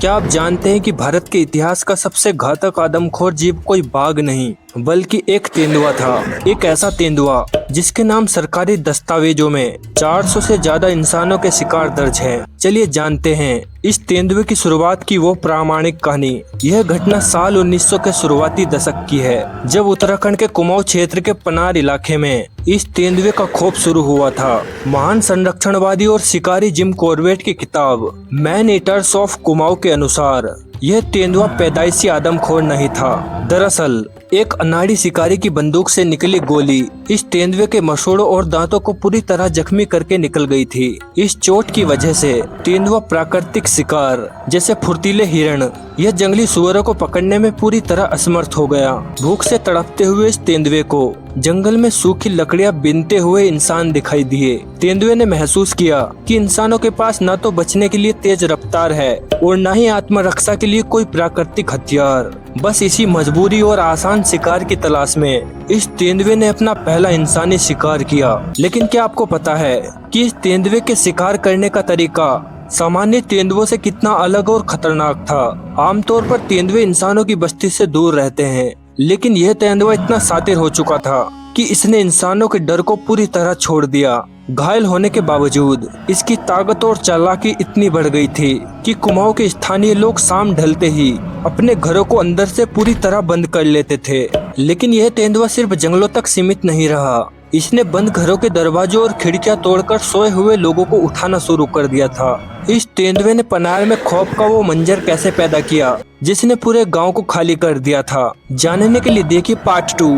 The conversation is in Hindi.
क्या आप जानते हैं कि भारत के इतिहास का सबसे घातक आदमखोर जीव कोई बाघ नहीं बल्कि एक तेंदुआ था। एक ऐसा तेंदुआ जिसके नाम सरकारी दस्तावेजों में 400 से ज्यादा इंसानों के शिकार दर्ज हैं। चलिए जानते हैं इस तेंदुए की शुरुआत की वो प्रामाणिक कहानी। यह घटना साल 1900 के शुरुआती दशक की है, जब उत्तराखंड के कुमाऊं क्षेत्र के पनार इलाके में इस तेंदुए का खौफ शुरू हुआ था। महान संरक्षणवादी और शिकारी जिम कॉर्बेट की किताब मैन ईटर्स ऑफ कुमाऊं के अनुसार यह तेंदुआ पैदाइशी आदमखोर नहीं था। दरअसल एक अनाड़ी शिकारी की बंदूक से निकली गोली इस तेंदुए के मसूड़ों और दांतों को पूरी तरह जख्मी करके निकल गई थी। इस चोट की वजह से तेंदुआ प्राकृतिक शिकार जैसे फुर्तीले हिरण या जंगली सुअरों को पकड़ने में पूरी तरह असमर्थ हो गया। भूख से तड़पते हुए इस तेंदुए को जंगल में सूखी लकड़ियां बीनते हुए इंसान दिखाई दिए। तेंदुए ने महसूस किया कि इंसानों के पास न तो बचने के लिए तेज रफ्तार है और न ही आत्मरक्षा के लिए कोई प्राकृतिक हथियार। बस इसी मजबूरी और आसान शिकार की तलाश में इस तेंदुए ने अपना पहला इंसानी शिकार किया। लेकिन क्या आपको पता है कि इस तेंदुए के शिकार करने का तरीका सामान्य तेंदुओं से कितना अलग और खतरनाक था? आमतौर पर तेंदुए इंसानों की बस्ती से दूर रहते हैं, लेकिन यह तेंदुआ इतना शातिर हो चुका था कि इसने इंसानों के डर को पूरी तरह छोड़ दिया। घायल होने के बावजूद इसकी ताकत और चालाकी इतनी बढ़ गई थी कि कुमाऊं के स्थानीय लोग शाम ढलते ही अपने घरों को अंदर से पूरी तरह बंद कर लेते थे। लेकिन यह तेंदुआ सिर्फ जंगलों तक सीमित नहीं रहा। इसने बंद घरों के दरवाजों और खिड़कियां तोड़कर सोए हुए लोगों को उठाना शुरू कर दिया था। इस तेंदुए ने पनार में खौफ का वो मंजर कैसे पैदा किया जिसने पूरे गांव को खाली कर दिया था। जानने के लिए देखिए पार्ट 2।